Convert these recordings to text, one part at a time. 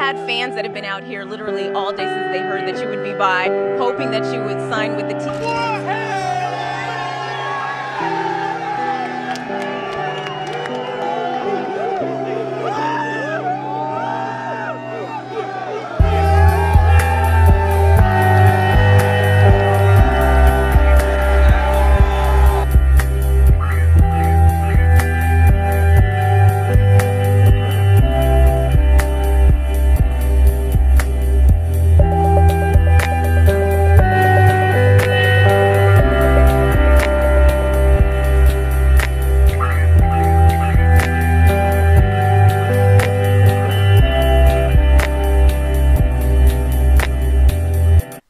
had fans that have been out here literally all day since they heard that you would be by, hoping that you would sign with the team.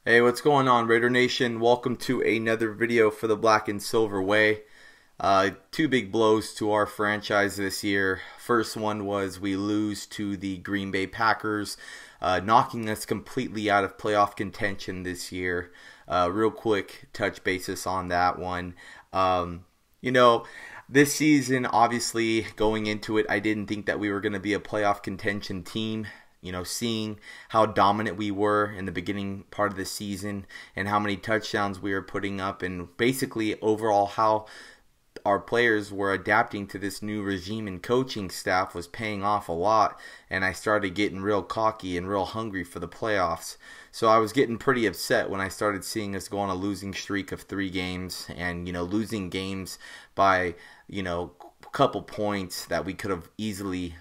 Hey, what's going on, Raider Nation? Welcome to another video for the Black and Silver Way. Two big blows to our franchise this year. First one was we lose to the Green Bay Packers, knocking us completely out of playoff contention this year. Real quick touch basis on that one. This season, obviously, going into it, I didn't think that we were going to be a playoff contention team. Seeing how dominant we were in the beginning part of the season and how many touchdowns we were putting up, and basically overall how our players were adapting to this new regime and coaching staff was paying off a lot, and I started getting real cocky and real hungry for the playoffs. So I was getting pretty upset when I started seeing us go on a losing streak of 3 games and losing games by a couple points that we could have easily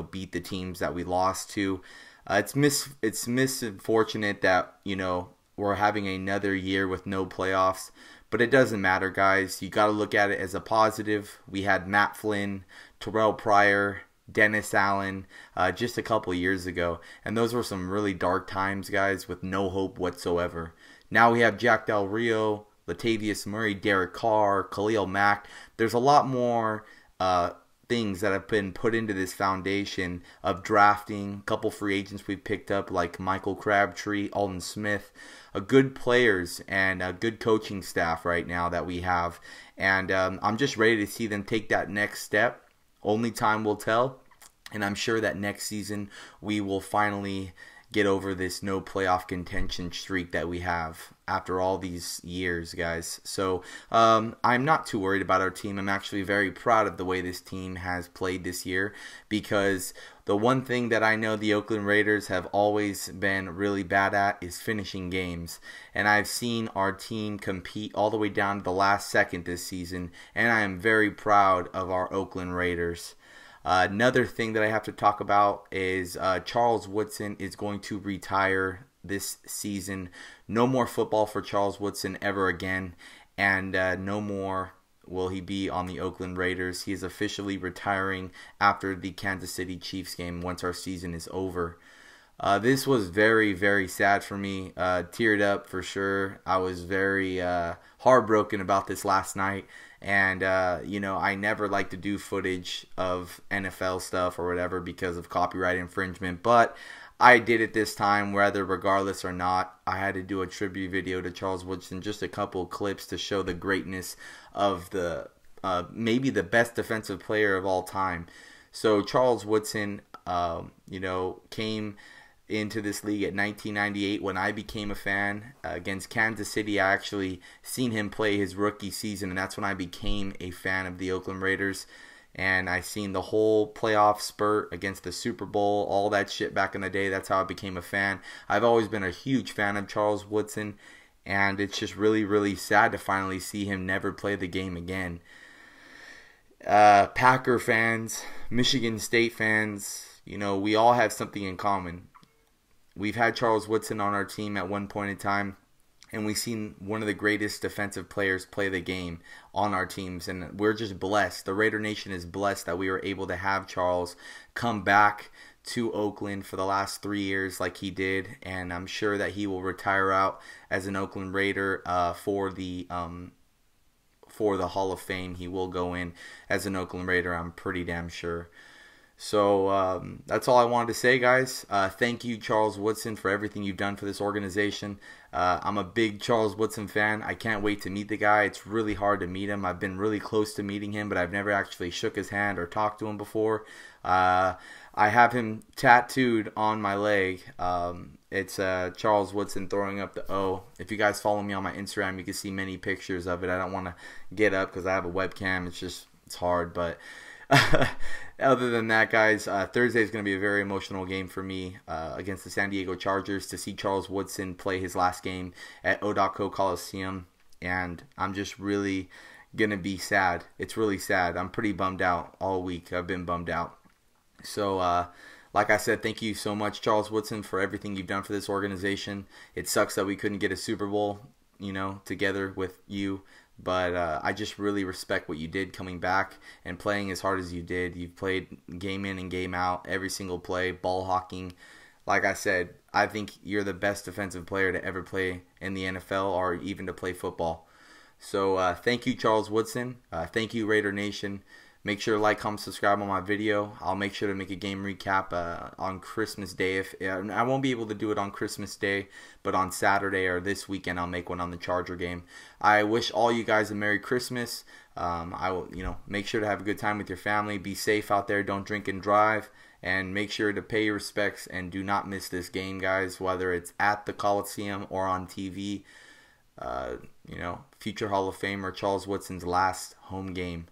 beat the teams that we lost to. It's misfortunate that we're having another year with no playoffs, but it doesn't matter, guys. You got to look at it as a positive. We had Matt Flynn, Terrell Pryor, Dennis Allen just a couple years ago, and those were some really dark times, guys, with no hope whatsoever. Now we have Jack Del Rio, Latavius Murray, Derek Carr, Khalil Mack. There's a lot more things that have been put into this foundation of drafting. A couple free agents we've picked up like Michael Crabtree, Alden Smith, good players and a good coaching staff right now that we have. And I'm just ready to see them take that next step. Only time will tell. And I'm sure that next season we will finally get over this no playoff contention streak that we have after all these years, guys. So I'm not too worried about our team. I'm actually very proud of the way this team has played this year, because the one thing that I know the Oakland Raiders have always been really bad at is finishing games. And I've seen our team compete all the way down to the last second this season, and I am very proud of our Oakland Raiders. Another thing that I have to talk about is Charles Woodson is going to retire this season. No more football for Charles Woodson ever again, and no more will he be on the Oakland Raiders. He is officially retiring after the Kansas City Chiefs game once our season is over. This was very, very sad for me. Teared up for sure. I was very heartbroken about this last night. And, I never like to do footage of NFL stuff or whatever because of copyright infringement. But I did it this time, regardless or not. I had to do a tribute video to Charles Woodson, just a couple of clips to show the greatness of the maybe the best defensive player of all time. So Charles Woodson, came into this league at 1998 when I became a fan. Against Kansas City, I actually seen him play his rookie season, and that's when I became a fan of the Oakland Raiders. And I seen the whole playoff spurt against the Super Bowl, all that shit back in the day. That's how I became a fan. I've always been a huge fan of Charles Woodson, and it's just really, really sad to finally see him never play the game again. Packer fans, Michigan State fans, we all have something in common. We've had Charles Woodson on our team at one point in time, and we've seen one of the greatest defensive players play the game on our teams, and we're just blessed. The Raider Nation is blessed that we were able to have Charles come back to Oakland for the last 3 years like he did, and I'm sure that he will retire out as an Oakland Raider for the Hall of Fame. He will go in as an Oakland Raider, I'm pretty damn sure. So that's all I wanted to say, guys. Thank you, Charles Woodson, for everything you've done for this organization. I'm a big Charles Woodson fan. I can't wait to meet the guy. It's really hard to meet him. I've been really close to meeting him, but I've never actually shook his hand or talked to him before. I have him tattooed on my leg. It's Charles Woodson throwing up the O. If you guys follow me on my Instagram, you can see many pictures of it. I don't want to get up because I have a webcam. It's hard, but other than that, guys, Thursday is going to be a very emotional game for me against the San Diego Chargers to see Charles Woodson play his last game at O.co Coliseum, and I'm just really going to be sad. It's really sad. I'm pretty bummed out all week. I've been bummed out. So, like I said, thank you so much, Charles Woodson, for everything you've done for this organization. It sucks that we couldn't get a Super Bowl, together with you. But I just really respect what you did coming back and playing as hard as you did. You've played game in and game out, every single play, ball hawking. Like I said, I think you're the best defensive player to ever play in the NFL or even to play football. So thank you, Charles Woodson. Thank you, Raider Nation. Make sure to like, comment, subscribe on my video. I'll make sure to make a game recap on Christmas Day. I won't be able to do it on Christmas Day, but on Saturday or this weekend, I'll make one on the Charger game. I wish all you guys a Merry Christmas. I will, make sure to have a good time with your family. Be safe out there. Don't drink and drive. And make sure to pay your respects and do not miss this game, guys, whether it's at the Coliseum or on TV. Future Hall of Famer Charles Woodson's last home game.